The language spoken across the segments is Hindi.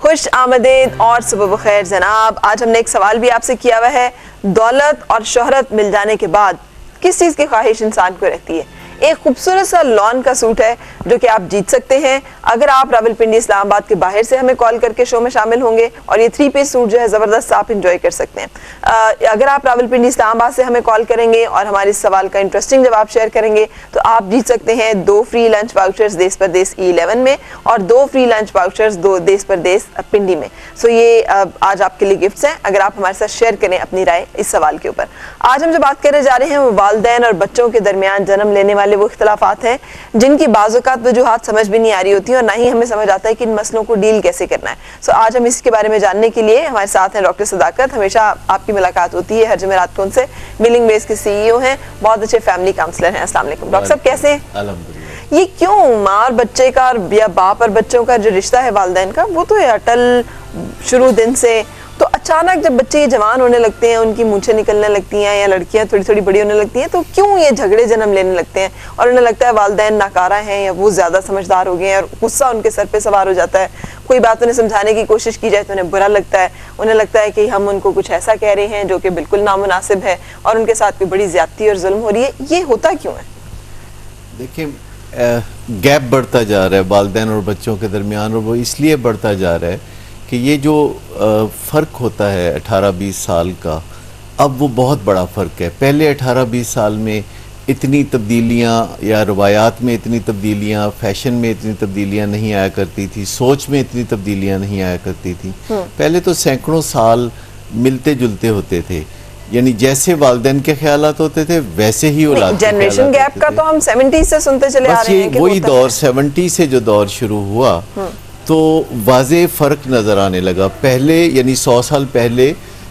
खुश आमदीद और सुबह बखैर जनाब। आज हमने एक सवाल भी आपसे किया हुआ है, दौलत और शोहरत मिल जाने के बाद किस चीज़ की ख्वाहिश इंसान को रहती है। एक खूबसूरत सा लॉन का सूट है जो कि आप जीत सकते हैं अगर आप रावलपिंडी इस्लामाबाद के बाहर से हमें कॉल करके शो में शामिल होंगे, और ये 3 पीस सूट जो है ज़बरदस्त आप इंजॉय कर सकते हैं। अगर आप रावलपिंडी इस्लामाबाद से हमें कॉल करेंगे और हमारे इस सवाल का इंटरेस्टिंग जवाब शेयर करेंगे तो आप जीत सकते हैं 2 फ्री लंच वाउचर्स देश परदेश E11 में और 2 फ्री लंच वाउचर्स देश परदेश पिंडी में। सो ये आज आपके लिए गिफ्ट्स हैं अगर आप हमारे साथ शेयर करें अपनी राय इस सवाल के ऊपर। आज हम जो बात करने जा रहे हैं वो वालिदैन और बच्चों के दरमियान जन्म लेने वाले वो इख्तलाफात हैं जिनकी बाज़-औक़ात वजूहात समझ भी नहीं आ रही होती और ना ही हमें समझ आता है कि इन मसलों को डील कैसे करना है। सो आज हम इसके बारे में जानने के लिए हमारे साथ हैं डॉक्टर सदाकत। हमेशा आपकी मुलाकात होती है हर जुमेरात को उनसे। मिलिंग बेस के CEO हैं, बहुत अच्छे फैमिली काउंसलर हैं। अस्सलाम वालेकुम डॉक्टर साहब, कैसे हैं? अल्हम्दुलिल्लाह। ये क्यों माँ और बच्चे का या बाप और बच्चों का जो रिश्ता है वालिदैन का वो तो है अटल शुरू दिन से, तो अचानक जब बच्चे जवान होने लगते हैं, उनकी मूंछें निकलने लगती हैं या लड़कियां थोड़ी थोड़ी बड़ी होने लगती हैं, तो क्यों ये झगड़े जन्म लेने लगते हैं और उन्हें लगता है वालिदैन नाकारा हैं या वो ज्यादा समझदार हो गए हैं और गुस्सा उनके सर पे सवार हो जाता है। कोई बात उन्हें समझाने की कोशिश की जाए तो उन्हें बुरा लगता है, उन्हें लगता है कि हम उनको कुछ ऐसा कह रहे हैं जो कि बिल्कुल नामुनासिब है और उनके साथ कोई बड़ी ज्यादती और जुल्म हो रही है। ये होता क्यों है? देखिए, गैप बढ़ता जा रहा है वालिदैन और बच्चों के दरमियान, और वो इसलिए बढ़ता जा रहा है कि ये जो फ़र्क होता है 18-20 साल का, अब वो बहुत बड़ा फ़र्क है। पहले 18-20 साल में इतनी तब्दीलियाँ या रवायात में इतनी तब्दीलियाँ, फैशन में इतनी तब्दीलियाँ नहीं आया करती थी, सोच में इतनी तब्दीलियाँ नहीं आया करती थी। पहले तो सैकड़ों साल मिलते जुलते होते थे, यानी जैसे वालिदैन के ख्यालात होते थे वैसे ही औलाद के जनरेशन गैप का तो हम 70 से सुनते चले आ रहे हैं कि वही दौर 70 से जो दौर शुरू हुआ तो वाज़े फ़र्क नज़र आने लगा। पहले यानी 100 साल पहले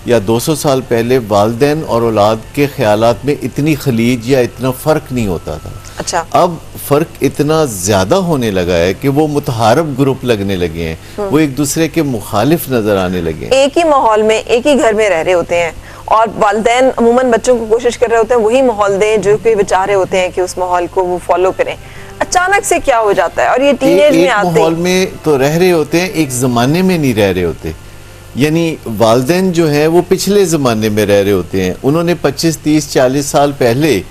या 200 साल पहले वालिदैन और औलाद के ख्यालात में इतनी खलीज या इतना फ़र्क नहीं होता था। अच्छा, अब फ़र्क इतना ज़्यादा होने लगा है कि वो मुतहारब ग्रुप लगने लगे हैं, वो एक दूसरे के मुखालिफ नज़र आने लगे हैं। एक ही माहौल में एक ही घर में रह रहे होते हैं और वालिदैन अमूमन बच्चों को कोशिश कर रहे होते हैं वही माहौल दें जो कि बेचाह रहे होते हैं कि उस माहौल को वो फॉलो करें। अचानक से क्या हो जाता है और ये टीनेज में आते हैं। माहौल में तो रह रहे होते हैं, एक ज़माने में नहीं रह रहे होते। यानी वालिदैन जो है वो पिछले ज़माने में रह रहे होते हैं, उन्होंने 25, 30, 40 साल पहले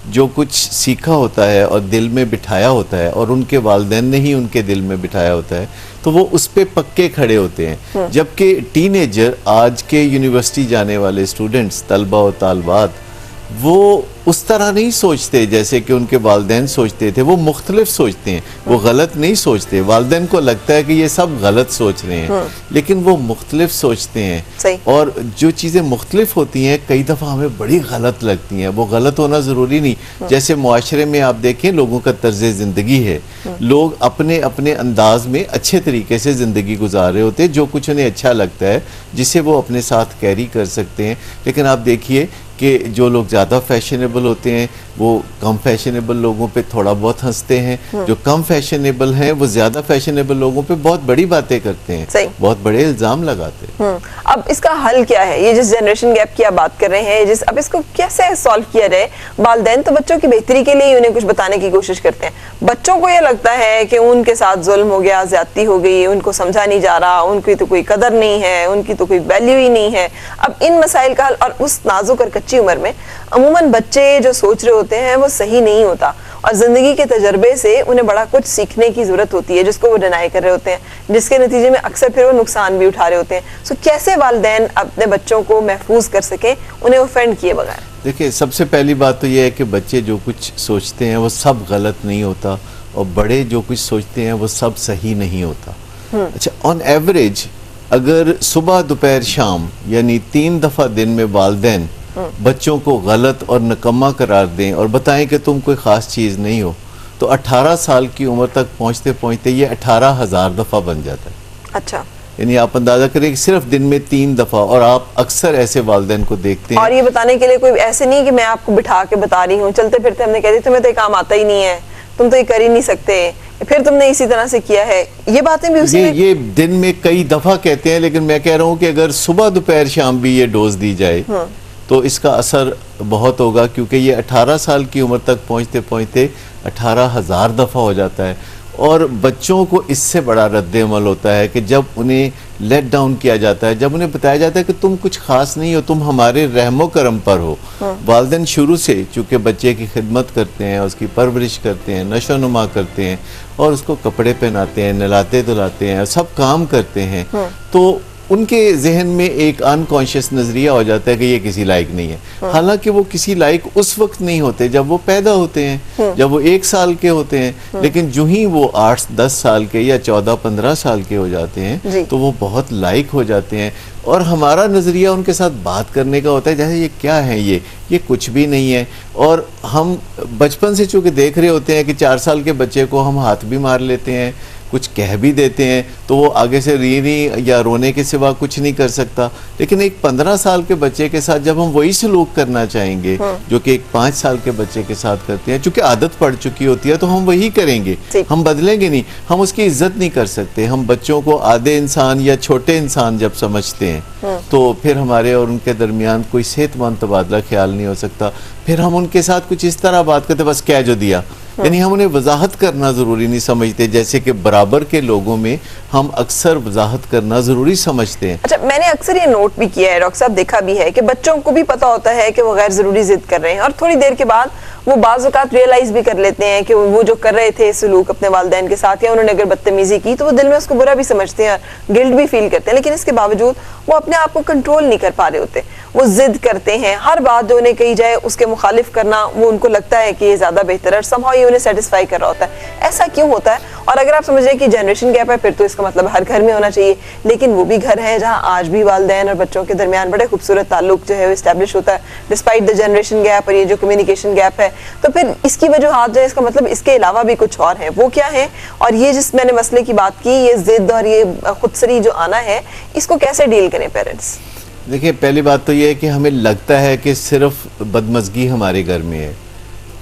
जो कुछ सीखा होता है और दिल में बिठाया होता है और उनके वालिदैन ने ही उनके दिल में बिठाया होता है, तो वो उस पे पक्के खड़े होते हैं। जबकि टीनेजर, आज के यूनिवर्सिटी जाने वाले स्टूडेंट्स, तलबा और तालबात, वो उस तरह नहीं सोचते जैसे कि उनके वालिदैन सोचते थे। वो मुख्तलिफ सोचते हैं, वो गलत नहीं सोचते। वालिदैन को लगता है कि ये सब गलत सोच रहे हैं, लेकिन वो मुख्तलिफ सोचते हैं। और जो चीज़ें मुख्तलिफ होती हैं कई दफ़ा हमें बड़ी गलत लगती हैं। वो गलत होना ज़रूरी नहीं। जैसे मुआशरे में आप देखें, लोगों का तर्ज़ ज़िंदगी है, लोग अपने अपने अंदाज में अच्छे तरीके से ज़िंदगी गुजार रहे होते हैं, जो कुछ उन्हें अच्छा लगता है जिसे वो अपने साथ कैरी कर सकते हैं। लेकिन आप देखिए कि जो लोग ज़्यादा फैशनेबल होते हैं वो कम फैशनेबल लोगों पे थोड़ा बहुत हंसते हैं, जो कम फैशनेबल हैं वो ज़्यादा फैशनेबल लोगों पे बहुत बड़ी बातें करते हैं, बहुत बड़े इल्ज़ाम लगाते हैं। अब इसका हल क्या है? ये जिस जनरेशन गैप की आप बात कर रहे हैं, अब इसको कैसे सॉल्व किया जाए? वालिदैन तो बच्चों की बेहतरी के लिए ही उन्हें कुछ बताने की कोशिश करते हैं। बच्चों को ये लगता है कि उनके साथ जुल्म हो गया, ज्यादती हो गई, उनको समझा नहीं जा रहा, उनकी तो कोई कदर नहीं है, उनकी तो कोई वैल्यू ही नहीं है। अब इन मसाइल का हल, और उस नाजुक और कच्ची उम्र में अमूमन बच्चे जो सोच रहे होते हैं वो सही नहीं होता और जिंदगी के तजर्बे से उन्हें बड़ा कुछ सीखने की जरूरत होती है जिसको वो डिनाई कर रहे होते हैं, जिसके नतीजे में अक्सर फिर वो नुकसान भी उठा रहे होते हैं। सो कैसे वालिदैन अपने बच्चों को महफूज कर सकें उन्हें ऑफेंड किए बगैर? देखिए, सबसे पहली बात तो ये है कि बच्चे जो कुछ सोचते हैं वो सब गलत नहीं होता और बड़े जो कुछ सोचते हैं वो सब सही नहीं होता। अच्छा, ऑन एवरेज अगर सुबह दोपहर शाम यानी 3 दफ़ा दिन में वालिदैन बच्चों को गलत और नकम्मा करार दें और बताएं कि तुम कोई ख़ास चीज़ नहीं हो, तो 18 साल की उम्र तक पहुंचते पहुंचते ये 18,000 दफ़ा बन जाता है। अच्छा, यानी आप अंदाजा करें कि सिर्फ दिन में 3 दफ़ा, और आप अक्सर ऐसे वालिदैन को देखते हैं। और ये बताने के लिए कोई ऐसे नहीं कि मैं आपको बिठा के बता रही हूँ, चलते फिरते हमने कह दी तुम्हें तो ये काम आता ही नहीं है, तुम तो ये कर ही नहीं सकते, फिर तुमने इसी तरह से किया है, ये बातें भी उसी ये दिन में कई दफ़ा कहते हैं। लेकिन मैं कह रहा हूँ कि अगर सुबह दोपहर शाम भी ये डोज दी जाए तो इसका असर बहुत होगा, क्योंकि ये 18 साल की उम्र तक पहुँचते पहुँचते 18,000 दफ़ा हो जाता है। और बच्चों को इससे बड़ा रद्द अमल होता है कि जब उन्हें लेट डाउन किया जाता है, जब उन्हें बताया जाता है कि तुम कुछ खास नहीं हो, तुम हमारे रहमो करम पर हो। वालिदैन शुरू से चूंकि बच्चे की खिदमत करते हैं, उसकी परवरिश करते हैं, नशो नुमा करते हैं और उसको कपड़े पहनाते हैं, नहलाते धुलाते हैं, सब काम करते हैं, तो उनके जहन में एक अनकॉन्शियस नजरिया हो जाता है कि ये किसी लायक नहीं है। हालांकि वो किसी लायक उस वक्त नहीं होते जब वो पैदा होते हैं, जब वो 1 साल के होते हैं, लेकिन जो ही वो 8-10 साल के या 14-15 साल के हो जाते हैं तो वो बहुत लायक हो जाते हैं। और हमारा नज़रिया उनके साथ बात करने का होता है जैसे ये क्या है, ये कुछ भी नहीं है। और हम बचपन से चूंकि देख रहे होते हैं कि 4 साल के बच्चे को हम हाथ भी मार लेते हैं, कुछ कह भी देते हैं, तो वो आगे से रीनी या रोने के सिवा कुछ नहीं कर सकता। लेकिन एक 15 साल के बच्चे के साथ जब हम वही सलूक करना चाहेंगे जो कि एक 5 साल के बच्चे के साथ करते हैं, चूंकि आदत पड़ चुकी होती है तो हम वही करेंगे, हम बदलेंगे नहीं, हम उसकी इज्जत नहीं कर सकते। हम बच्चों को आधे इंसान या छोटे इंसान जब समझते हैं तो फिर हमारे और उनके दरमियान कोई सेहतमंद तबादला ख्याल नहीं हो सकता। फिर हम उनके साथ कुछ इस तरह बात करते, बस क्या जो दिया, यानी हम उन्हें वजाहत करना ज़रूरी नहीं समझते, जैसे कि बराबर के लोगों में हम अक्सर वजाहत करना ज़रूरी समझते हैं। अच्छा, मैंने अक्सर ये नोट भी किया है डॉक्टर साहब, देखा भी है कि बच्चों को भी पता होता है कि वो गैर ज़रूरी जिद कर रहे हैं और थोड़ी देर के बाद वो बाज़ औक़ात रियलाइज़ भी कर लेते हैं कि वो जो कर रहे थे सलूक अपने वालिदैन के साथ या उन्होंने अगर बदतमीज़ी की तो वो दिल में उसको बुरा भी समझते हैं, गिल्ट भी फील करते हैं, लेकिन इसके बावजूद वो अपने आप को कंट्रोल नहीं कर पा रहे होते। वो जिद करते हैं, हर बात जो उन्हें कही जाए उसके मुखालिफ करना वो उनको लगता है कि ये ज़्यादा बेहतर है और समहाउ ये उन्हें सेटिस्फाई कर रहा होता है। ऐसा क्यों होता है? और अगर आप समझ रहे कि जनरेशन गैप है फिर तो इसका मतलब हर घर में होना चाहिए, लेकिन वो भी घर है जहाँ आज भी वालिदैन और बच्चों के दरमियान बड़े खूबसूरत ताल्लुक जो है वो इस्टेब्लिश होता है डिस्पाइट द जनरेशन गैप और ये जो कम्युनिकेशन गैप है। तो फिर इसकी वजूहात जो है, इसका मतलब इसके अलावा भी कुछ और है, वो क्या है? और ये जिस मैंने मसले की बात की, ये जिद और ये खुदसरी जो आना है, इसको कैसे डील करें पेरेंट्स? देखिए, पहली बात तो ये है कि हमें लगता है कि सिर्फ बदमज़गी हमारे घर में है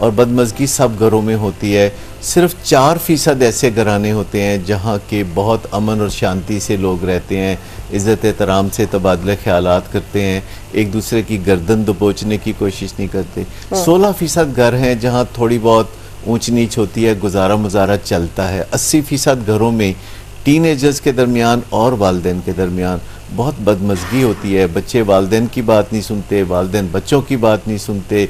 और बदमज़गी सब घरों में होती है। सिर्फ 4% ऐसे घराने होते हैं जहाँ के बहुत अमन और शांति से लोग रहते हैं, इज़्ज़त एहतराम से तबादला ख्यालात करते हैं, एक दूसरे की गर्दन दबोचने की कोशिश नहीं करते। 16% घर हैं जहाँ थोड़ी बहुत ऊंच नीच होती है, गुजारा मुजारा चलता है। 80% घरों में टीनेजर्स के दरमियान और वालिदैन के दरमियान बहुत बदमज़गी होती है। बच्चे वालिदैन की बात नहीं सुनते, वालिदैन बच्चों की बात नहीं सुनते,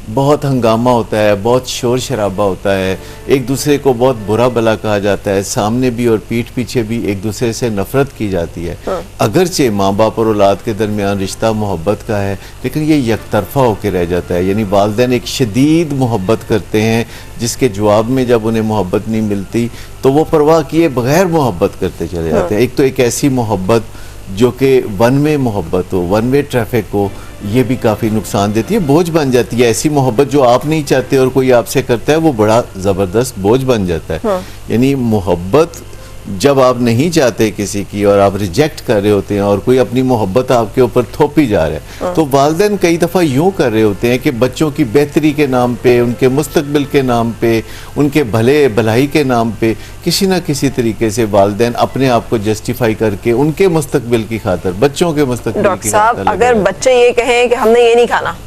बहुत हंगामा होता है, बहुत शोर शराबा होता है, एक दूसरे को बहुत बुरा भला कहा जाता है, सामने भी और पीठ पीछे भी एक दूसरे से नफरत की जाती है। अगरचे माँ बाप और औलाद के दरमियान रिश्ता मोहब्बत का है, लेकिन ये यकतरफा होकर रह जाता है। यानी वालिदैन एक शदीद मोहब्बत करते हैं जिसके जवाब में जब उन्हें मोहब्बत नहीं मिलती तो वो परवाह किए बगैर मोहब्बत करते चले जाते हैं। एक तो एक ऐसी मोहब्बत जो कि वन वे मोहब्बत हो, वन वे ट्रैफिक हो, ये भी काफ़ी नुकसान देती है, बोझ बन जाती है। ऐसी मोहब्बत जो आप नहीं चाहते और कोई आपसे करता है वो बड़ा ज़बरदस्त बोझ बन जाता है। यानी मोहब्बत जब आप नहीं चाहते किसी की और आप रिजेक्ट कर रहे होते हैं और कोई अपनी मोहब्बत आपके ऊपर थोपी जा रहा है, तो वालिदैन कई दफ़ा यूँ कर रहे होते हैं कि बच्चों की बेहतरी के नाम पे, उनके मुस्तकबिल के नाम पे, उनके भले भलाई के नाम पे किसी न किसी तरीके से वालिदैन अपने आप को जस्टिफाई करके उनके मुस्तकबिल की खातर, बच्चों के मुस्तकबिल डॉक्टर की साहब, खातर अगर बच्चे ये कहें कि हमने ये नहीं खाना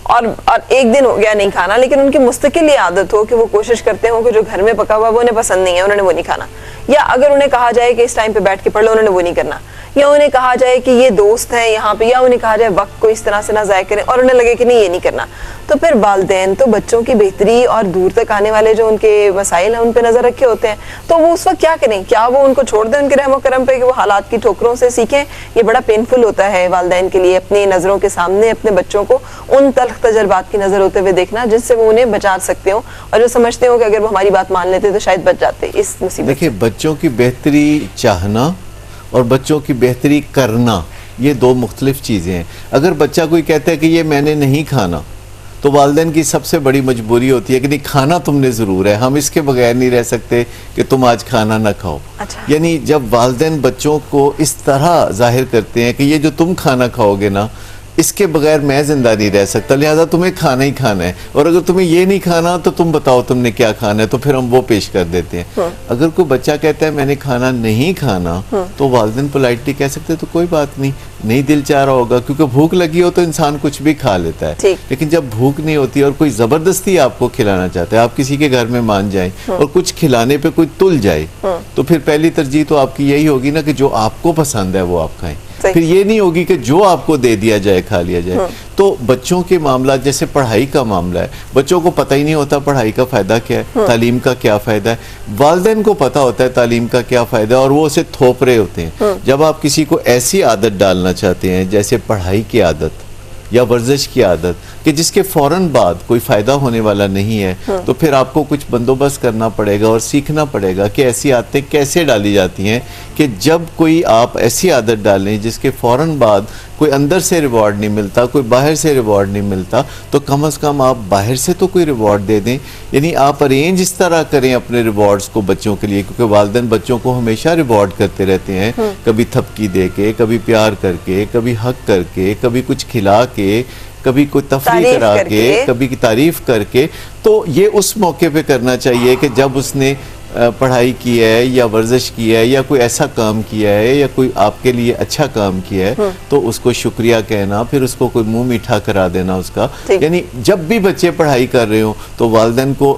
और एक दिन हो गया नहीं खाना, लेकिन उनकी मुस्तकिल ये आदत हो कि वो कोशिश करते हो कि जो घर में पका हुआ वो उन्हें पसंद नहीं है, उन्होंने वो नहीं खाना, या अगर उन्हें कहा जाए कि इस टाइम पे बैठ के पढ़ लो, उन्होंने वो नहीं करना, या उन्हें कहा जाए कि ये दोस्त हैं यहाँ पे, या उन्हें कहा जाए वक्त को इस तरह से ना ज़ाया करें और उन्हें लगे कि नहीं ये नहीं करना, तो फिर वालिदैन तो बच्चों की बेहतरी और दूर तक आने वाले जो उनके मसाइल हैं उन पे नजर रखे होते हैं, तो वो उस वक्त क्या करें? क्या वो उनको छोड़ दें उनके रहमो करम पे कि वो हालात की ठोकरों से सीखें? ये बड़ा पेनफुल होता है वालिदैन के लिए अपनी नज़रों के सामने अपने बच्चों को उन तल्ख तजर्बात की नज़र होते हुए देखना जिससे वो उन्हें बचा सकते हो और जो समझते हो कि अगर वो हमारी बात मान लेते तो शायद बच जाते इस मुसीबत। देखिए, बच्चों की बेहतरी चाहना और बच्चों की बेहतरी करना ये दो मुख्तलिफ चीज़ें हैं। अगर बच्चा कोई कहता है कि ये मैंने नहीं खाना, तो वालिदैन की सबसे बड़ी मजबूरी होती है कि नहीं, खाना तुमने ज़रूर है, हम इसके बगैर नहीं रह सकते कि तुम आज खाना ना खाओ। अच्छा। यानी जब वालिदैन बच्चों को इस तरह जाहिर करते हैं कि ये जो तुम खाना खाओगे ना, इसके बगैर मैं जिंदा नहीं रह सकता, लिहाजा तुम्हें खाना ही खाना है, और अगर तुम्हें ये नहीं खाना तो तुम बताओ तुमने क्या खाना है, तो फिर हम वो पेश कर देते हैं। अगर कोई बच्चा कहता है मैंने खाना नहीं खाना, तो वालिदैन पोलाइटली कह सकते हैं तो कोई बात नहीं दिल चाह रहा होगा, क्योंकि भूख लगी हो तो इंसान कुछ भी खा लेता है। लेकिन जब भूख नहीं होती और कोई जबरदस्ती आपको खिलाना चाहता है, आप किसी के घर में मान जाए और कुछ खिलाने पे कोई तुल जाए, तो फिर पहली तरजीह तो आपकी यही होगी ना कि जो आपको पसंद है वो आप खाएं। फिर ये नहीं होगी कि जो आपको दे दिया जाए खा लिया जाए। तो बच्चों के मामला, जैसे पढ़ाई का मामला है, बच्चों को पता ही नहीं होता पढ़ाई का फायदा क्या है, तालीम का क्या फायदा है। वालिदैन को पता होता है तालीम का क्या फायदा है, और वो उसे थोप रहे होते हैं। जब आप किसी को ऐसी आदत डालना चाहते हैं जैसे पढ़ाई की आदत या वर्जिश की आदत कि जिसके फौरन बाद कोई फायदा होने वाला नहीं है, तो फिर आपको कुछ बंदोबस्त करना पड़ेगा और सीखना पड़ेगा कि ऐसी आदतें कैसे डाली जाती हैं कि जब कोई आप ऐसी आदत डालें जिसके फौरन बाद कोई अंदर से रिवॉर्ड नहीं मिलता, कोई बाहर से रिवॉर्ड नहीं मिलता, तो कम से कम आप बाहर से तो कोई रिवॉर्ड दे दें। यानी आप अरेंज इस तरह करें अपने रिवॉर्ड्स को बच्चों के लिए, क्योंकि वालिदैन बच्चों को हमेशा रिवॉर्ड करते रहते हैं, कभी थपकी दे के, कभी प्यार करके, कभी हक करके, कभी कुछ खिला के, कभी कोई तफरीह करा के, कभी की तारीफ करके। तो ये उस मौके पे करना चाहिए कि जब उसने पढ़ाई की है या वर्जिश की है या कोई ऐसा काम किया है या कोई आपके लिए अच्छा काम किया है, तो उसको शुक्रिया कहना, फिर उसको कोई मुंह मीठा करा देना उसका। यानी जब भी बच्चे पढ़ाई कर रहे हो तो वालिदैन को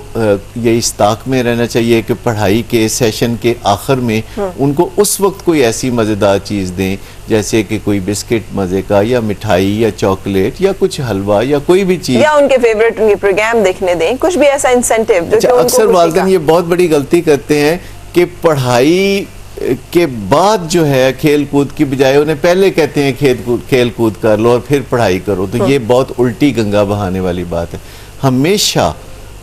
ये इस ताक में रहना चाहिए कि पढ़ाई के सेशन के आखिर में उनको उस वक्त कोई ऐसी मज़ेदार चीज़ दें, जैसे कि कोई बिस्किट मजे का या मिठाई या चॉकलेट या कुछ हलवा या कोई भी चीज, या उनके फेवरेट उनके प्रोग्राम देखने दें, कुछ भी ऐसा इंसेंटिव जो अक्सर वालिदैन ये बहुत बड़ी गलती करते हैं कि पढ़ाई के बाद जो है खेल कूद की बजाय उन्हें पहले कहते हैं खेल कूद कर लो और फिर पढ़ाई करो। तो ये बहुत उल्टी गंगा बहाने वाली बात है। हमेशा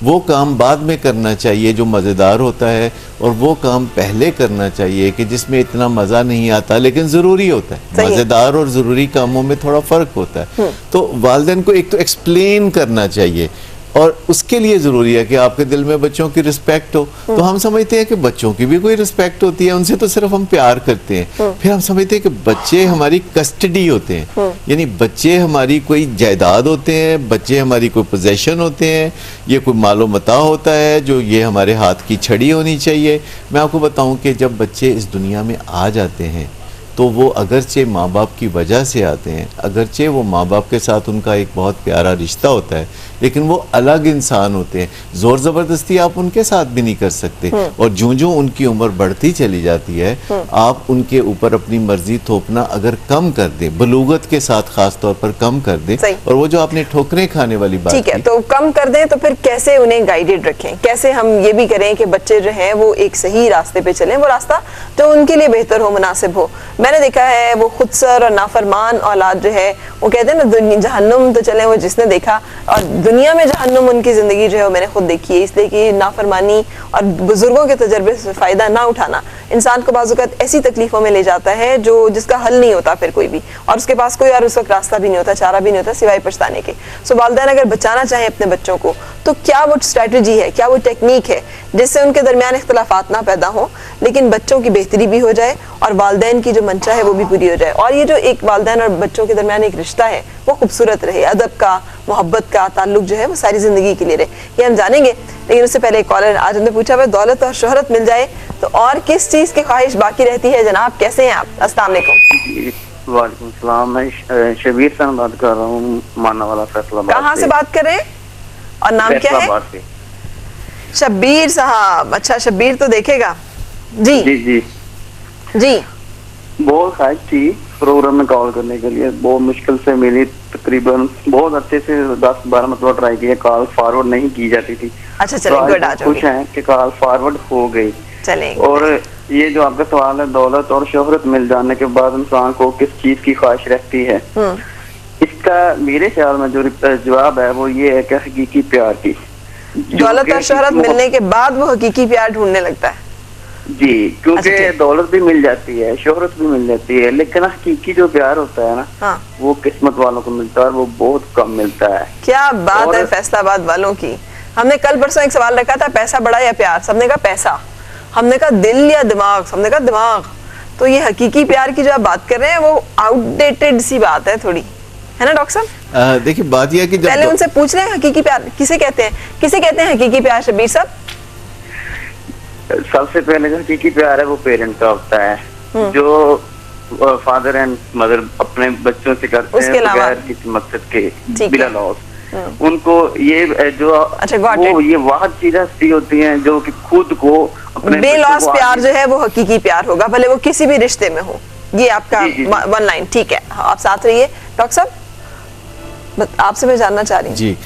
वो काम बाद में करना चाहिए जो मज़ेदार होता है, और वो काम पहले करना चाहिए कि जिसमें इतना मज़ा नहीं आता लेकिन ज़रूरी होता है। मज़ेदार और ज़रूरी कामों में थोड़ा फ़र्क होता है। तो वालिदैन को एक तो एक्सप्लेन करना चाहिए, और उसके लिए ज़रूरी है कि आपके दिल में बच्चों की रिस्पेक्ट हो। तो हम समझते हैं कि बच्चों की भी कोई रिस्पेक्ट होती है, उनसे तो सिर्फ हम प्यार करते हैं। फिर हम समझते हैं कि बच्चे हमारी कस्टडी होते हैं, यानी बच्चे हमारी कोई जायदाद होते हैं, बच्चे हमारी कोई पोजेशन होते हैं, ये कोई मालो मता होता है जो ये हमारे हाथ की छड़ी होनी चाहिए। मैं आपको बताऊं कि जब बच्चे इस दुनिया में आ जाते हैं तो वो अगरचे माँ बाप की वजह से आते हैं, अगरचे वो माँ बाप के साथ उनका एक बहुत प्यारा रिश्ता होता है, लेकिन वो अलग इंसान होते हैं। जोर ज़बरदस्ती आप उनके साथ भी नहीं कर सकते, और जो उनकी उम्र बढ़ती चली जाती है आप उनके ऊपर अपनी मर्जी थोपना अगर कम कर दें, बलूगत के साथ खास तौर पर कम कर दें, और वो जो आपने ठोकरें खाने वाली बात ठीक है, तो कम कर दें, तो फिर कैसे उन्हें गाइडेड रखें, कैसे हम ये भी करें कि बच्चे जो हैं वो एक सही रास्ते पे चलें, वो रास्ता जो उनके लिए बेहतर हो, मुनासिब हो। मैंने देखा है वो खुदसर और नाफरमान औलाद जो है वो कहते हैं ना जहन्नुम तो चले वो जिसने देखा, और दुनिया में जहन्नुम उनकी जिंदगी जो है वो मैंने खुद देखी है। इसलिए कि नाफरमानी और बुजुर्गों के तजर्बे से फायदा ना उठाना इंसान को बाज़-औक़ात ऐसी तकलीफों में ले जाता है जो जिसका हल नहीं होता फिर कोई भी, और उसके पास कोई और उस वक्त रास्ता भी नहीं होता, चारा भी नहीं होता सिवाय पछताने के। सो वालिदैन अगर बचाना चाहें अपने बच्चों को तो क्या वो स्ट्रैटेजी है, क्या वो टेक्निक है जिससे उनके दरमियान इख्तिलाफात ना पैदा हो, लेकिन बच्चों की बेहतरी भी हो जाए और वालिदैन की जो मंशा है वो भी पूरी हो जाए, और ये जो एक वालिदैन और बच्चों के दरमियान एक रिश्ता है वो खूबसूरत रहे, अदब का, मोहब्बत का ताल्लुक जो है वो सारी जिंदगी के लिए रहे। ये हम जानेंगे, लेकिन उससे पहले एक कॉलर आज हमने पूछा हुआ दौलत और शोहरत मिल जाए तो और किस चीज की ख्वाहिश बाकी रहती है। जनाब कैसे हैं आप? अस्सलाम वालेकुम। वालेकुम सलाम, मैं शबीर से बात कर रहा हूँ, माना वाला फैसलाबाद। कहाँ से बात कर रहे हैं और नाम क्या है? शब्बीर साहब। अच्छा, शब्बीर तो देखेगा जी जी जी जी। बहुत ख्वाहिश थी प्रोग्राम में कॉल करने के लिए, बहुत मुश्किल से मिली, तकरीबन बहुत अच्छे से 10-12 मतलब ट्राई किया, कॉल फॉरवर्ड नहीं की जाती थी। अच्छा चलें, गुड, आ जाओ। खुश हैं कि कॉल फॉरवर्ड हो गई। चलेंगे। और ये जो आपका सवाल है दौलत और शोहरत मिल जाने के बाद इंसान को किस चीज की ख्वाहिश रहती है, इसका मेरे ख्याल में जो जवाब है वो ये है कि हकीकी प्यार की। दौलत और शोहरत मिलने के बाद वो हकीकी प्यार ढूंढने लगता है जी, क्योंकि दौलत भी मिल जाती है, शोहरत भी मिल जाती है, लेकिन हकीकी जो प्यार होता है ना, वो किस्मत वालों को मिलता है और वो बहुत कम मिलता है। क्या बात है फैसलाबाद वालों की। हमने कल परसों एक सवाल रखा था, पैसा बड़ा या प्यार? सबने कहा पैसा, हमने कहा दिल या दिमाग, सबने कहा दिमाग। तो ये हकीकी प्यार की जो आप बात कर रहे हैं वो आउटडेटेड सी बात है थोड़ी। है ना डॉक्टर साहब? देखिए बात यह है कि जब पहले उनसे पूछ लें हकीकी प्यार किसे कहते हैं, किसे कहते हैं हकीकी प्यार शबीर साहब? सबसे पहले जो हकीकी प्यार है वो पेरेंट का होता है, जो फादर एंड मदर अपने बच्चों से करते उसके हैं अलावा? बगैर किसी मकसद के, ठीक बिला है। लॉस। उनको ये जो अच्छा, got वो it। ये वाहद चीज हस्ती होती हैं जो कि खुद को अपने बेलॉस बच्चों को प्यार जो है वो हकीकी प्यार होगा, भले वो किसी भी रिश्ते में हो। ये आपका जी, जी, जी। वन लाइन, ठीक है। हाँ, आप साथ रहिए डॉक्टर साहब, आपसे मैं जानना चाह रही हूँ। जी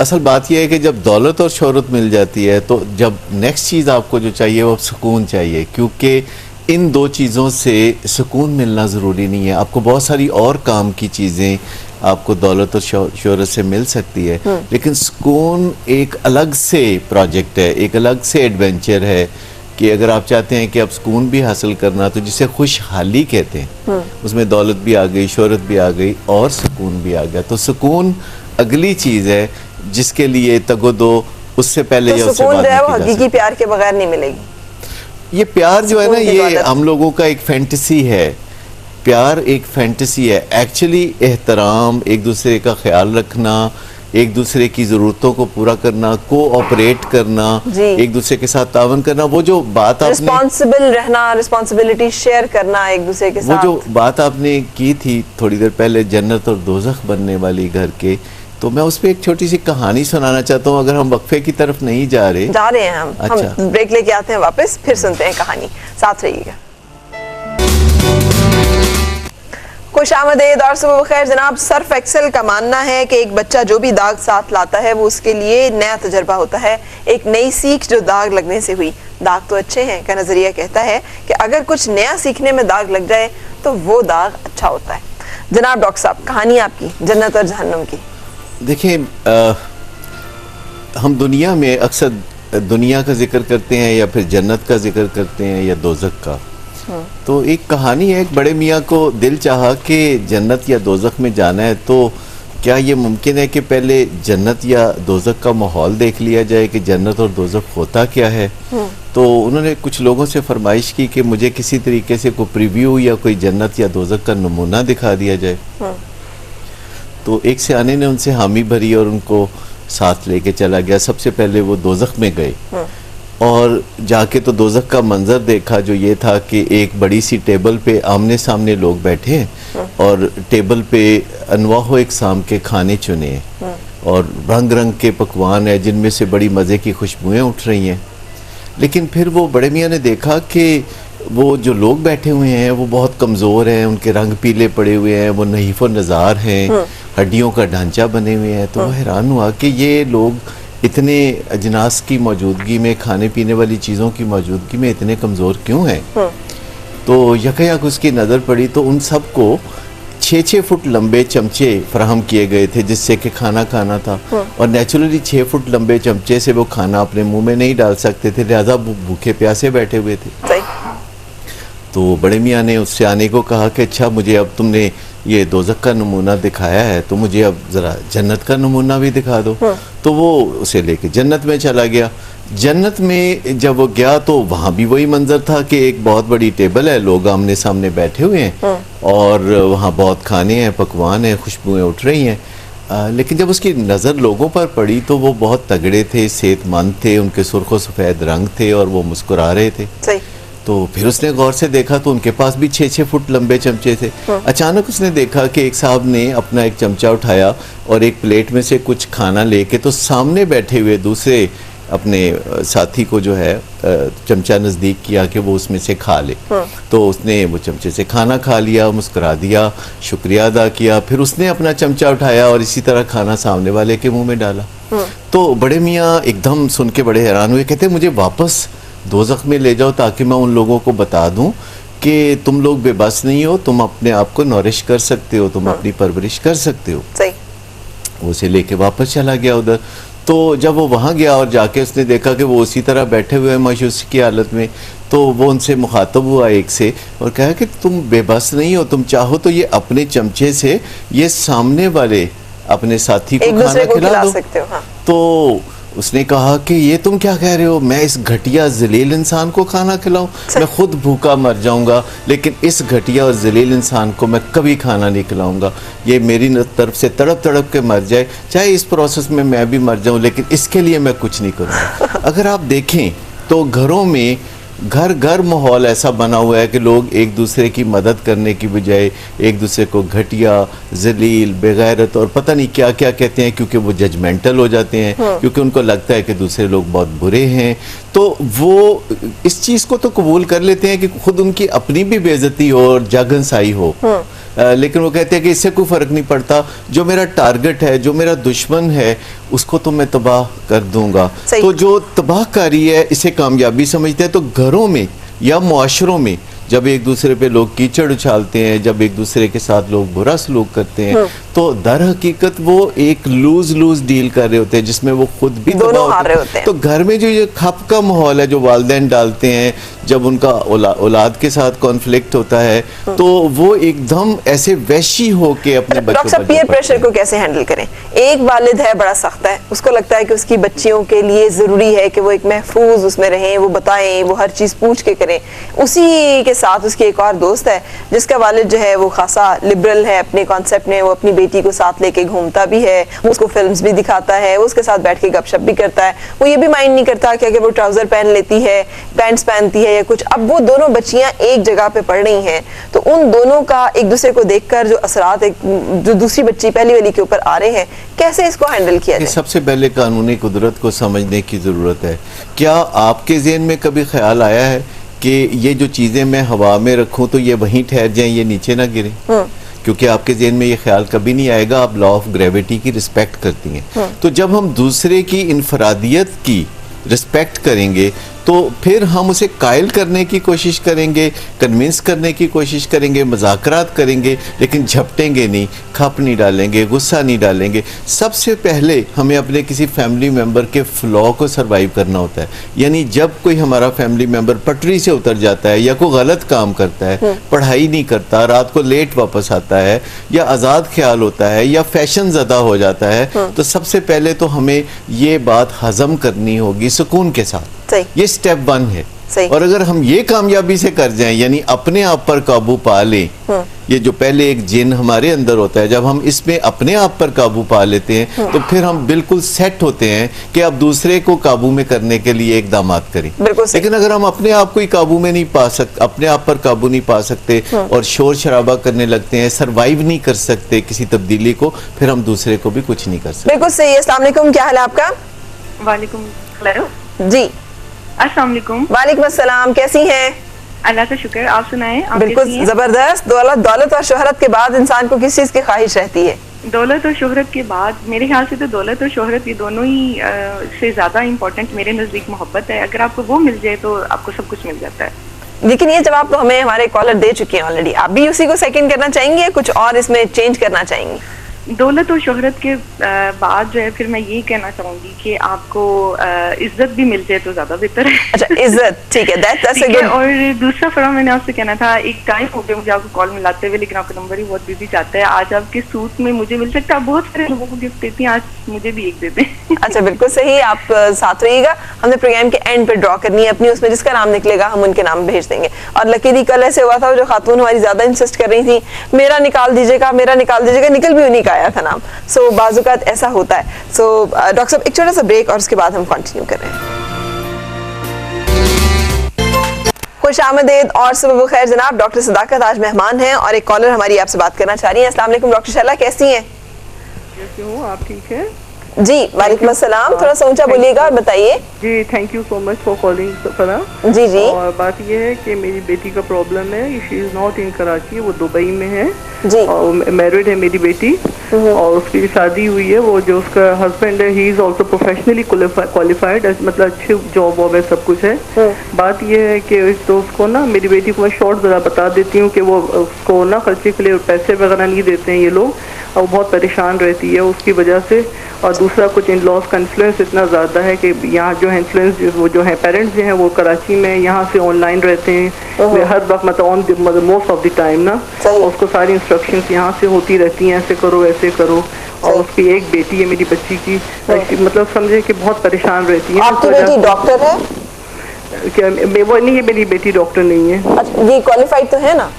असल बात यह है कि जब दौलत और शोहरत मिल जाती है तो जब नेक्स्ट चीज़ आपको जो चाहिए वो सुकून चाहिए, क्योंकि इन दो चीज़ों से सुकून मिलना ज़रूरी नहीं है। आपको बहुत सारी और काम की चीज़ें आपको दौलत और शोहरत से मिल सकती है, लेकिन सुकून एक अलग से प्रोजेक्ट है, एक अलग से एडवेंचर है कि अगर आप चाहते हैं कि आप सुकून भी हासिल करना तो जिसे खुशहाली कहते हैं, उसमें दौलत भी आ गई, शोहरत भी आ गई और सुकून भी आ गया। तो सुकून अगली चीज़ है जिसके लिए तगो दो, उससे पहले तो या उससे सुकून बाद जो है में वो की जा हकीकी प्यार के बगैर नहीं मिलेगी। ये प्यार जो है ना, सुकून की ये दौलत। हम लोगों का एक फैंटेसी है। प्यार एक फैंटेसी है। एक्चुअली एहतराम, एक दूसरे का ख्याल रखना, एक दूसरे की ज़रूरतों को पूरा करना, कोऑपरेट करना, जी। एक दूसरे के साथ तावन करना, वो जो बात आपने रिस्पॉन्सिबल रहना, रिस्पॉन्सिबिलिटी शेयर करना एक दूसरे के वो साथ। जो बात आपने की थी थोड़ी देर पहले, जन्नत और दोज़ख बनने वाली घर के, तो मैं उस पर एक छोटी सी कहानी सुनाना चाहता हूँ, अगर हम वक्फे की तरफ नहीं जा रहे। हैं हम अच्छा। हम ब्रेक लेके आते हैं वापस, फिर सुनते हैं कहानी, साथ रहिएगा। खुशामदीद और सुबह बखैर जनाब। सर्फ एक्सेल का मानना है कि एक बच्चा जो भी दाग साथ लाता है वो उसके लिए नया तजर्बा होता है, एक नई सीख जो दाग लगने से हुई। दाग तो अच्छे हैं का नजरिया कहता है कि अगर कुछ नया सीखने में दाग लग जाए तो वो दाग अच्छा होता है। जनाब डॉक्टर साहब, कहानी आपकी जन्नत और जहन्नुम की। देखिए हम दुनिया में अक्सर दुनिया का जिक्र करते हैं या फिर जन्नत का जिक्र करते हैं या दोज़ख का। तो एक कहानी है, एक बड़े मियाँ को दिल चाहा कि जन्नत या दोज़ख में जाना है, तो क्या ये मुमकिन है कि पहले जन्नत या दोज़ख का माहौल देख लिया जाए कि जन्नत और दोज़ख होता क्या है। तो उन्होंने कुछ लोगों से फरमाइश की कि मुझे किसी तरीके से कोई प्रीव्यू या कोई जन्नत या दोज़ख का नमूना दिखा दिया जाए। तो एक सियाने ने उनसे हामी भरी और उनको साथ लेके चला गया। सबसे पहले वो दोज़ख में गए और जाके तो दोज़ख का मंजर देखा, जो ये था कि एक बड़ी सी टेबल पे आमने सामने लोग बैठे हैं और टेबल पे अनवाह इकसाम के खाने चुने हैं और रंग रंग के पकवान हैं जिनमें से बड़ी मज़े की खुशबुएं उठ रही हैं। लेकिन फिर वो बड़े मियाँ ने देखा कि वो जो लोग बैठे हुए हैं वो बहुत कमज़ोर हैं, उनके रंग पीले पड़े हुए हैं, वो नहीफ़ व नज़ार हैं, हड्डियों का ढांचा बने हुए हैं। तो वो हैरान हुआ कि ये लोग इतने अजनास की मौजूदगी में, खाने पीने वाली चीज़ों की मौजूदगी में इतने कमज़ोर क्यों हैं। तो यकयक उसकी नज़र पड़ी तो उन सब को 6-6 फुट लंबे चमचे फराहम किए गए थे जिससे कि खाना खाना था। और नेचुरली 6 फुट लंबे चमचे से वो खाना अपने मुंह में नहीं डाल सकते थे, लिहाजा भूखे प्यासे बैठे हुए थे। सही। तो बड़े मियाँ ने उससे आने को कहा कि अच्छा, मुझे अब तुमने ये दोज़ख का नमूना दिखाया है तो मुझे अब ज़रा जन्नत का नमूना भी दिखा दो। तो वो उसे लेके जन्नत में चला गया। जन्नत में जब वो गया तो वहाँ भी वही मंजर था कि एक बहुत बड़ी टेबल है, लोग आमने सामने बैठे हुए हैं और वहाँ बहुत खाने हैं, पकवान हैं, खुशबुएं उठ रही हैं। लेकिन जब उसकी नज़र लोगों पर पड़ी तो वो बहुत तगड़े थे, सेहतमंद थे, उनके सुर्ख सफ़ेद रंग थे और वो मुस्कुरा रहे थे। सही। तो फिर उसने गौर से देखा तो उनके पास भी 6-6 फुट लंबे चमचे थे। अचानक उसने देखा कि एक साहब ने अपना एक चमचा उठाया और एक प्लेट में से कुछ खाना लेके तो सामने बैठे हुए दूसरे अपने साथी को जो है चमचा नज़दीक किया कि वो उसमें से खा ले। तो उसने वो चमचे से खाना खा लिया, मुस्कुरा दिया, शुक्रिया अदा किया। फिर उसने अपना चमचा उठाया और इसी तरह खाना सामने वाले के मुंह में डाला। तो बड़े मियाँ एकदम सुन के बड़े हैरान हुए, कहते मुझे वापस दोज़ख में ले जाओ ताकि मैं उन लोगों को बता दूं कि तुम लोग बेबस नहीं हो, तुम अपने आप को नॉरिश कर सकते हो, तुम अपनी परवरिश कर सकते हो। सही। वो उसे लेके वापस चला गया उधर। तो जब वो वहाँ गया और जाके उसने देखा कि वो उसी तरह बैठे हुए हैं मायूसी की हालत में, तो वो उनसे मुखातब हुआ एक से और कहा कि तुम बेबस नहीं हो, तुम चाहो तो ये अपने चमचे से ये सामने वाले अपने साथी को खाना खिला दो। सकते हो। हाँ। तो उसने कहा कि ये तुम क्या कह रहे हो, मैं इस घटिया जलील इंसान को खाना खिलाऊं, मैं खुद भूखा मर जाऊंगा लेकिन इस घटिया और जलील इंसान को मैं कभी खाना नहीं खिलाऊंगा, ये मेरी तरफ से तड़प तड़प के मर जाए, चाहे इस प्रोसेस में मैं भी मर जाऊं लेकिन इसके लिए मैं कुछ नहीं करूंगा। अगर आप देखें तो घरों में घर घर माहौल ऐसा बना हुआ है कि लोग एक दूसरे की मदद करने की बजाय एक दूसरे को घटिया, जलील, बेगैरत और पता नहीं क्या क्या कहते हैं, क्योंकि वो जजमेंटल हो जाते हैं, क्योंकि उनको लगता है कि दूसरे लोग बहुत बुरे हैं, तो वो इस चीज़ को तो कबूल कर लेते हैं कि खुद उनकी अपनी भी बेइज्जती हो और जागनसाई हो, लेकिन वो कहते हैं कि इससे कोई फ़र्क नहीं पड़ता, जो मेरा टारगेट है, जो मेरा दुश्मन है, उसको तो मैं तबाह कर दूंगा। तो जो तबाहकारी है इसे कामयाबी समझते हैं। तो घरों में या मुआशरों में जब एक दूसरे पे लोग कीचड़ उछालते हैं, जब एक दूसरे के साथ लोग बुरा सलूक करते हैं, तो दर हकीकत वो एक लूज लूज डील कर रहे होते हैं जिसमें वो खुद भी दोनों हार रहे होते हैं। तो घर में जो ये खप का माहौल है जो वालिदैन डालते हैं, जब उनका औलाद के साथ कॉन्फ्लिक्ट होता है, तो वो एकदम ऐसे वैशी होके अपने बच्चों डॉक्टर साहब, पीयर प्रेशर को कैसे हैंडल करें? एक वालिद है बड़ा सख्त है, उसको लगता है कि उसकी बच्चियों के लिए जरूरी है कि वो एक महफूज उसमें रहें, वो बताएं, वो हर चीज पूछ के करें। उसी के साथ उसकी एक और दोस्त है जिसका वालिद जो है वो खासा लिबरल है अपने कॉन्सेप्ट में, वो अपनी बेटी को साथ लेके घूमता भी है, वो उसको फिल्म्स भी दिखाता है, वो उसके साथ बैठ के गपशप भी करता है, वो ये भी माइंड नहीं करता कि अगर वो ट्राउजर पहन लेती है, पैंट्स पहनती है या कुछ। अब वो दोनों बच्चियां एक जगह पे पढ़ रही हैं, तो उन दोनों का एक दूसरे को देखकर जो असरात जो दूसरी बच्ची पहली वाली के ऊपर आ रहे हैं, कैसे इसको हैंडल किया जाए? सबसे पहले कानूनी कुदरत को समझने की जरूरत है। क्या आपके ज़हन में कभी ख्याल आया है कि ये जो चीज़ें मैं हवा में रखूं तो ये वहीं ठहर जाएं, ये नीचे ना गिरें? क्योंकि आपके ज़हन में ये ख्याल कभी नहीं आएगा, आप लॉ ऑफ ग्रेविटी की रिस्पेक्ट करती हैं। तो जब हम दूसरे की इनफरादियत की रिस्पेक्ट करेंगे तो फिर हम उसे कायल करने की कोशिश करेंगे, कन्विंस करने की कोशिश करेंगे, मज़ाकरात करेंगे, लेकिन झपटेंगे नहीं, खप नहीं डालेंगे, गुस्सा नहीं डालेंगे। सबसे पहले हमें अपने किसी फैमिली मेम्बर के फ्लॉ को सर्वाइव करना होता है। यानी जब कोई हमारा फैमिली मेम्बर पटरी से उतर जाता है या कोई गलत काम करता है, पढ़ाई नहीं करता, रात को लेट वापस आता है, या आज़ाद ख्याल होता है, या फैशन ज़दा हो जाता है, तो सबसे पहले तो हमें ये बात हजम करनी होगी सुकून के साथ। ये स्टेप 1 है। और अगर हम ये कामयाबी से कर जाएं, यानी अपने आप पर काबू पा लें, ये जो पहले एक जिन हमारे अंदर होता है, जब हम इसमें अपने आप पर काबू पा लेते हैं तो फिर हम बिल्कुल सेट होते हैं कि अब दूसरे को काबू में करने के लिए इकदाम करें। लेकिन अगर हम अपने आप को ही काबू में नहीं पा सकते, अपने आप पर काबू नहीं पा सकते और शोर शराबा करने लगते हैं, सर्वाइव नहीं कर सकते किसी तब्दीली को, फिर हम दूसरे को भी कुछ नहीं कर सकते। बिल्कुल सही है। अस्सलाम वालेकुम, क्या हाल है आपका? वालेकुम जी। अस्सलाम वालेकुम। वालेकुम अस्सलाम, कैसी हैं? अल्लाह का शुक्र, आप सुनाएं, आप बिल्कुल जबरदस्त। दौलत और शोहरत के बाद इंसान को किस चीज की ख्वाहिश रहती है? दौलत और शोहरत के बाद मेरे ख्याल से तो दौलत और शोहरत ये दोनों ही से ज्यादा इम्पोर्टेंट मेरे नजदीक मोहब्बत है। अगर आपको वो मिल जाए तो आपको सब कुछ मिल जाता है। लेकिन ये जवाब तो हमें हमारे कॉलर दे चुके हैं ऑलरेडी, आप भी उसी को सेकंड करना चाहेंगे या कुछ और इसमें चेंज करना चाहेंगे? दौलत और शोहरत के बाद जो है फिर मैं ये कहना चाहूंगी कि आपको इज्जत भी मिल जाए तो ज्यादा बेहतर है। अच्छा, इज्जत, ठीक है, that's a good। और दूसरा फरा मैंने आपसे कहना था, एक टाइम हो गया मुझे आपको कॉल मिलाते हुए, लेकिन आपका नंबर ही बहुत बिजी चाहता है। आज आपके सूट में मुझे मिल सकता है, बहुत सारे लोगों को गिफ्ट देती हैं, आज मुझे भी एक दे दें। अच्छा, बिल्कुल सही, आप साथ रहिएगा। हमने प्रोग्राम के एंड पे ड्रॉ करनी है अपनी, उसमें जिसका नाम निकलेगा हम उनके नाम भेज देंगे। और लकीली कल ऐसे हुआ था, जो खातून हमारी ज्यादा इंसिस्ट कर रही थी, मेरा निकाल दीजिएगा, मेरा निकाल दीजिएगा, निकल भी उन्हीं का आया था नाम। सो बाजुकात ऐसा होता है। सो डॉक्टर साहब, एक छोटा सा ब्रेक और उसके बाद हम कंटिन्यू कर रहे हैं। खुश आमदेद और सुबह खैर जनाब, डॉक्टर सदाकत आज मेहमान हैं और एक कॉलर हमारी आपसे बात करना चाह रही है। अस्सलाम वालेकुम डॉक्टर शैला, कैसी हैं? कैसे हो आप? ठीक है जी, वालेकुम अस्सलाम। थोड़ा सा ऊंचा बोलिएगा और बताइए। जी, thank you so much for calling फरा। जी जी। और बात ये है कि मेरी बेटी का प्रॉब्लम है, she is not in Karachi, वो दुबई में है जी। और मैरिड है मेरी बेटी, और उसकी शादी हुई है। वो जो उसका हस्बैंड है, he is also professionally qualified, मतलब अच्छी जॉब वॉब है, सब कुछ है। बात ये है कि तो उसको ना, मेरी बेटी को मैं शॉर्ट जरा बता देती हूँ कि वो उसको ना खर्चे के लिए पैसे वगैरह नहीं देते हैं ये लोग, और वो बहुत परेशान रहती है उसकी वजह से। और दूसरा, कुछ इन लॉज का इन्फ्लुएंस इतना ज़्यादा है कि यहाँ जो है इन्फ्लुएंस, वो जो है पेरेंट्स जो हैं वो कराची में यहाँ से ऑनलाइन रहते हैं हर वक्त, मतलब मोस्ट ऑफ द टाइम ना, उसको सारी इंस्ट्रक्शंस यहाँ से होती रहती हैं, ऐसे करो ऐसे करो। और उसकी एक बेटी है मेरी बच्ची की, मतलब समझे कि बहुत परेशान रहती है। आपकी बेटी डॉक्टर है क्या? वो नहीं है, मेरी बेटी डॉक्टर नहीं है। अच्छा, ये क्वालिफाइड तो है ना?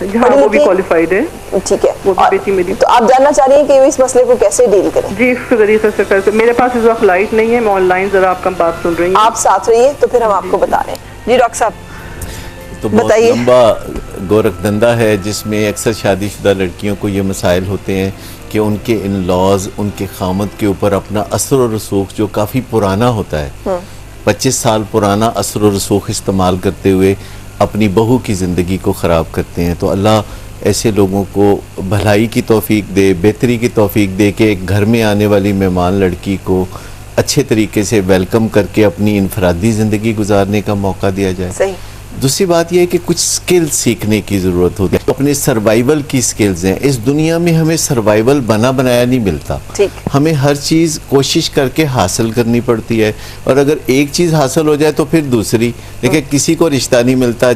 हाँ, वो भी क्वालिफाइड है। ठीक है, वो भी बेटी मेरी। तो आप जानना चाह रही हैं कि इस मसले को कैसे डील करें? जी, इस तरीके से कैसे। मेरे पास इस वक्त लाइट नहीं है, मैं ऑनलाइन जरा आपका बात सुन रही हूँ। आप साथ रहिए तो फिर हम आपको बता रहे हैं। जी डॉक्टर साहब, तो बहुत लंबा गोरखधंधा है जिसमें अक्सर शादीशुदा लड़कियों को ये मसाइल होते हैं कि उनके इन लॉज, उनके खामद के ऊपर अपना असर और रसूख जो काफ़ी पुराना होता है, 25 साल पुराना असर और रसूख इस्तेमाल करते हुए अपनी बहू की ज़िंदगी को ख़राब करते हैं। तो अल्लाह ऐसे लोगों को भलाई की तौफीक दे, बेहतरी की तौफीक दे कि एक घर में आने वाली मेहमान लड़की को अच्छे तरीके से वेलकम करके अपनी इनफरादी ज़िंदगी गुजारने का मौका दिया जाए। सही। दूसरी बात यह है कि कुछ स्किल्स सीखने की ज़रूरत होती है, तो अपने सर्वाइवल की स्किल्स हैं। इस दुनिया में हमें सर्वाइवल बना बनाया नहीं मिलता, हमें हर चीज़ कोशिश करके हासिल करनी पड़ती है, और अगर एक चीज़ हासिल हो जाए तो फिर दूसरी। देखिए, किसी को रिश्ता नहीं मिलता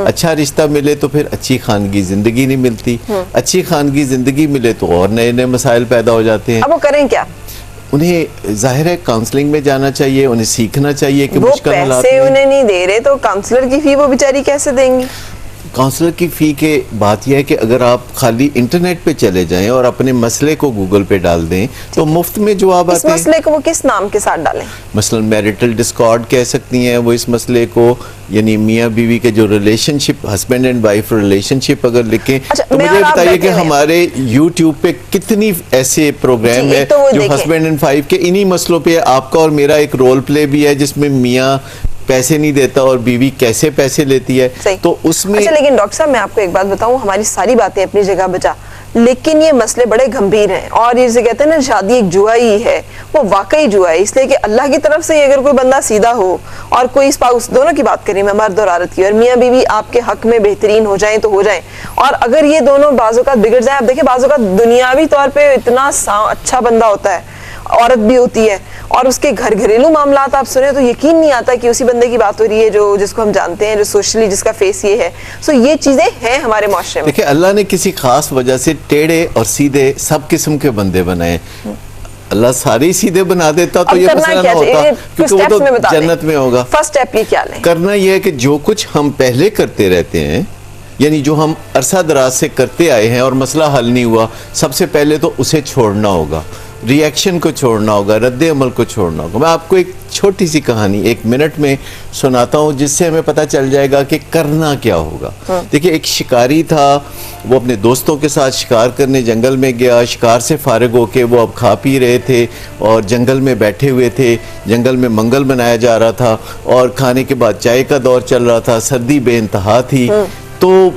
अच्छा रिश्ता मिले तो फिर अच्छी खानगी ज़िंदगी नहीं मिलती, अच्छी खानगी ज़िंदगी मिले तो और नए नए मसाइल पैदा हो जाते हैं। अब वो करें क्या? उन्हें जाहिर है काउंसलिंग में जाना चाहिए, उन्हें सीखना चाहिए कि मुश्किल हालात पैसे उन्हें नहीं दे रहे तो काउंसलर की फी वो बेचारी कैसे देंगी? काउंसलर की फ़ी के बात यह है कि अगर आप खाली इंटरनेट पे चले जाएं और अपने मसले को गूगल पे डाल दें तो मुफ्त में जवाब आते हैं। इस मसले को वो किस नाम के साथ डालें? मसलन मैरिटल डिस्कॉर्ड कह सकती हैं वो इस मसले को, यानी मियाँ बीवी के जो relationship, husband and wife relationship अगर लिखें। तो मुझे बताइए कि हमारे यूट्यूब पे कितनी ऐसे प्रोग्राम है जो हस्बैंड एंड वाइफ के इन्हीं मसलों पे, आपका और मेरा एक रोल प्ले भी है जिसमें मियाँ पैसे नहीं देता और बीवी कैसे पैसे लेती है। तो उसमें अच्छा, लेकिन डॉक्टर साहब मैं आपको एक बात बताऊं, हमारी सारी बातें अपनी जगह बचा, लेकिन ये मसले बड़े गंभीर हैं और ये कहते हैं ना शादी एक जुआ ही है, वो वाकई जुआ है। इसलिए कि अल्लाह की तरफ से अगर कोई बंदा सीधा हो और कोई स्पाउस, दोनों की बात करें मैं, मर्द और औरत की, और मियाँ बीवी आपके हक में बेहतरीन हो जाएं तो हो जाएं, और अगर ये दोनों बाज़ों बिगड़ जाए, आप देखिए बाज़ों दुनियावी तौर पर इतना अच्छा बंदा होता है, औरत भी होती है, और उसके घरेलू मामलात आप सुने तो यकीन नहीं आता कि उसी बंदे की बात हो रही है जो जिसको हम जानते हैं, जो सोशली जिसका फेस ये है। सो ये चीजें हैं हमारे माशरे में। देखिए, अल्लाह ने किसी खास वजह से टेढ़े और सीधे सब किस्म के बंदे बनाए। अल्लाह सारे सीधे बना देता तो ये मसला ना होता, क्योंकि वो तो जन्नत में होगा। फर्स्ट स्टेप ये क्या लें? करना ये है कि जो कुछ हम पहले करते रहते हैं, यानी जो हम अरसा दराज से करते आए हैं और मसला हल नहीं हुआ, सबसे पहले तो उसे छोड़ना होगा, रिएक्शन को छोड़ना होगा, रद्द अमल को छोड़ना होगा। मैं आपको एक छोटी सी कहानी 1 मिनट में सुनाता हूँ जिससे हमें पता चल जाएगा कि करना क्या होगा। देखिए, एक शिकारी था, वो अपने दोस्तों के साथ शिकार करने जंगल में गया। शिकार से फारिग होके वो अब खा पी रहे थे और जंगल में बैठे हुए थे। जंगल में मंगल मनाया जा रहा था और खाने के बाद चाय का दौर चल रहा था। सर्दी बेइंतहा थी, तो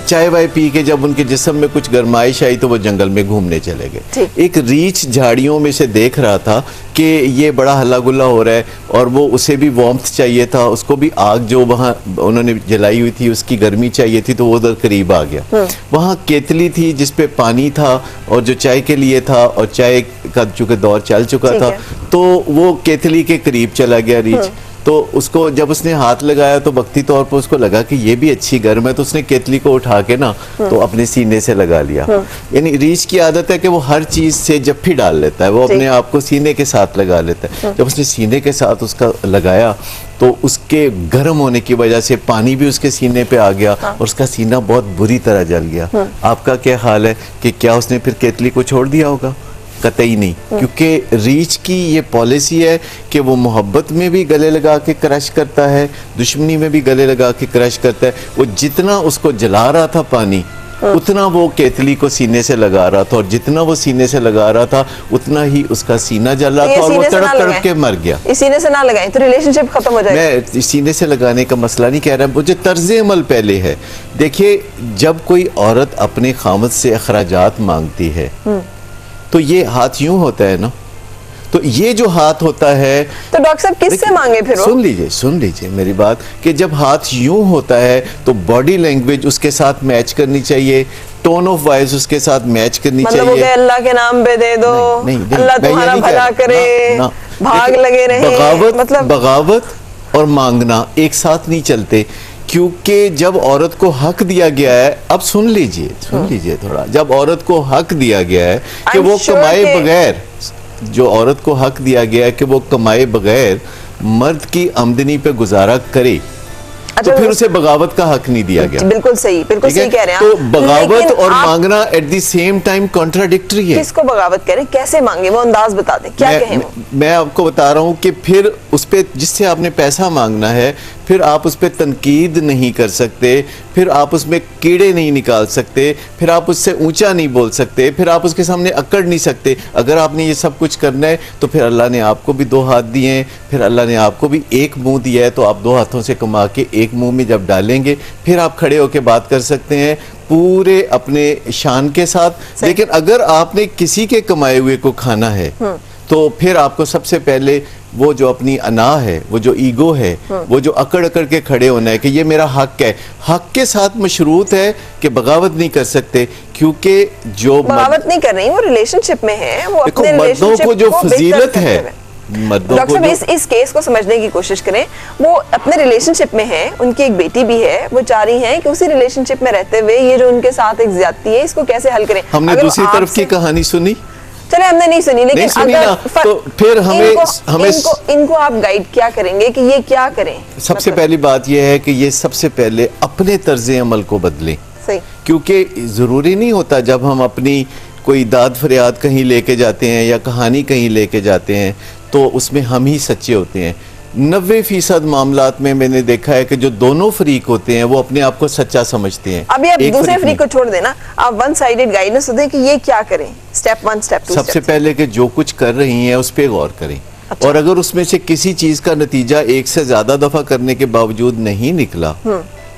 चाय वाय पी के जब उनके जिस्म में कुछ गर्माइश आई तो वो जंगल में घूमने चले गए। एक रीछ झाड़ियों में से देख रहा था कि ये बड़ा हल्ला गुल्ला हो रहा है और वो उसे भी वार्मथ चाहिए था, उसको भी आग जो वहाँ उन्होंने जलाई हुई थी उसकी गर्मी चाहिए थी, तो वो उधर करीब आ गया। वहाँ केतली थी जिस पे पानी था और जो चाय के लिए था, और चाय का चूँकि दौर चल चुका था तो वो केतली के करीब चला गया रीछ। तो उसको जब उसने हाथ लगाया तो वक्ती तौर पर उसको लगा कि ये भी अच्छी गर्म है, तो उसने केतली को उठा के ना तो अपने सीने से लगा लिया। यानी रीछ की आदत है कि वो हर चीज से जफ्फी डाल लेता है, वो अपने आप को सीने के साथ लगा लेता है। जब उसने सीने के साथ उसका लगाया तो उसके गर्म होने की वजह से पानी भी उसके सीने पे आ गया और उसका सीना बहुत बुरी तरह जल गया। आपका क्या ख्याल है कि क्या उसने फिर केतली को छोड़ दिया होगा? कतई नहीं, क्योंकि रीच की ये पॉलिसी है कि वो मोहब्बत में भी गले लगा के क्रश करता है, दुश्मनी में भी गले लगा के क्रश करता है। वो जितना उसको जला रहा था पानी, उतना वो केतली को सीने से लगा रहा था, और जितना वो सीने से लगा रहा था उतना ही उसका सीना जल रहा था और वो तड़प तड़प के मर गया। इस सीने से ना लगाएं तो रिलेशनशिप खत्म हो जाएगा। मैं सीने से लगाने का मसला नहीं कह रहा, मुझे तर्ज अमल पहले है। देखिए, जब कोई औरत अपने खामद से अखराजात मांगती है तो ये हाथ यूं होता है ना, तो ये जो हाथ होता है, तो डॉक्टर साहब किससे मांगे फिर? सुन लीजिए मेरी बात, कि जब हाथ यूं होता है तो बॉडी लैंग्वेज उसके साथ मैच करनी चाहिए, टोन ऑफ वॉइस उसके साथ मैच करनी चाहिए। मतलब अल्लाह के नाम पे दे दो, अल्लाह तुम्हारा भला करे, भाग लगे रहे। बगावत और मांगना एक साथ नहीं चलते। क्योंकि जब औरत को हक दिया गया है, अब सुन लीजिए थोड़ा, जब औरत को हक दिया गया है कि वो कमाए बगैर, जो औरत को हक दिया गया है कि वो कमाए बगैर मर्द की आमदनी पे गुजारा करे, तो फिर उसे बगावत का हक नहीं दिया गया। बिल्कुल सही कह रहे हैं। तो बगावत और मांगना at the same time contradictory है। किसको बगावत करें, कैसे मांगे, वो अंदाज बता दें, क्या कहें वो? मैं आपको बता रहा हूं कि फिर उस पे जिससे आपने पैसा मांगना है, फिर आप उस पे तनकीद नहीं कर सकते, फिर आप उसमें कीड़े नहीं निकाल सकते, फिर आप उससे ऊंचा नहीं बोल सकते, फिर आप उसके सामने अकड़ नहीं सकते। अगर आपने ये सब कुछ करना है तो फिर अल्लाह ने आपको भी 2 हाथ दिए हैं, फिर अल्लाह ने आपको भी 1 मुंह दिया है, तो आप 2 हाथों से कमा के 1 मुंह में जब डालेंगे फिर आप खड़े होकर बात कर सकते हैं पूरे अपने शान के साथ। लेकिन अगर आपने किसी के कमाए हुए को खाना है तो फिर आपको सबसे पहले वो जो अपनी अना है, वो जो ईगो है, वो जो अकड़ के खड़े होना है कि ये मेरा हक है, हक के साथ मशरूत है कि बगावत नहीं कर सकते, क्योंकि जो बगावत नहीं कर रही, वो रिलेशनशिप में है, वो देखो अपने मर्दों को जो फजीलत है, डॉक्टर साहब इस केस को समझने की कोशिश करें। वो अपने रिलेशनशिप में है, उनकी एक बेटी भी है, वो चाह रही हैं कि उसी रिलेशनशिप में रहते हुए ये जो उनके साथ एक ज्यादती है, इसको कैसे हल करें। हमने दूसरी तरफ की कहानी सुनी, चले हमने नहीं सुनी, लेकिन अगर तो फिर हमें इनको आप गाइड क्या करेंगे कि ये क्या करें? सबसे पहली बात यह है कि ये सबसे पहले अपने तर्ज अमल को बदलें। सही, क्योंकि जरूरी नहीं होता जब हम अपनी कोई दाद फरियाद कहीं लेके जाते हैं या कहानी कहीं लेके जाते हैं तो उसमें हम ही सच्चे होते हैं। 90% मामलात में मैंने देखा है कि जो दोनों फरीक होते हैं वो अपने आप को सच्चा समझते हैं। अभी आप दूसरे फरीक को छोड़ देना, आप वन साइडेड गाइडेंस दें कि ये क्या करें, स्टेप 1 स्टेप 2। सबसे पहले कि जो कुछ कर रही हैं उस पर गौर करें। अच्छा। और अगर उसमें से किसी चीज का नतीजा 1 से ज्यादा दफा करने के बावजूद नहीं निकला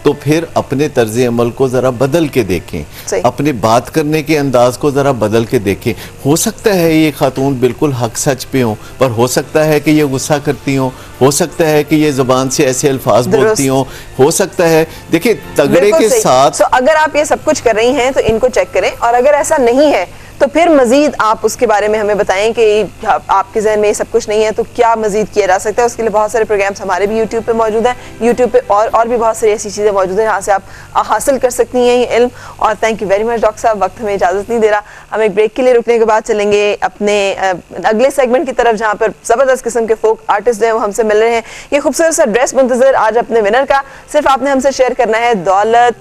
तो फिर अपने तर्ज अमल को जरा बदल के देखें, अपने बात करने के अंदाज को जरा बदल के देखें। हो सकता है ये खातून बिल्कुल हक सच पे हो, पर हो सकता है कि ये गुस्सा करती हो सकता है कि ये जुबान से ऐसे अल्फाज बोलती हो सकता है। देखिए तगड़े के साथ अगर आप ये सब कुछ कर रही हैं तो इनको चेक करें, और अगर ऐसा नहीं है तो फिर मजीद आप उसके बारे में हमें बताएं कि आपके जहन में ये सब कुछ नहीं है तो क्या मजीद किया जा सकता है। उसके लिए बहुत सारे प्रोग्राम्स हमारे भी यूट्यूब पे मौजूद हैं, यूट्यूब पे और भी बहुत सारी ऐसी चीज़ें मौजूद हैं जहाँ से आप हासिल कर सकती हैं ये इल्म। और thank you very much doctor साहब, वक्त हमें इजाज़त नहीं दे रहा, हम एक ब्रेक के लिए रुकने के बाद चलेंगे अपने अगले सेगमेंट की तरफ जहाँ पर ज़बरदस्त किस्म के फोक आर्टिस्ट हैं वो हमसे मिल रहे हैं। ये खूबसूरत सा ड्रेस मुंतज़र आज अपने विनर का, सिर्फ आपने हमसे शेयर करना है दौलत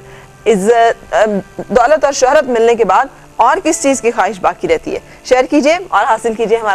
और शोहरत मिलने के बाद और किस चीज की ख्वाहिश बाकी रहती है। शेयर कीजिए और हासिल कीजिए हमारा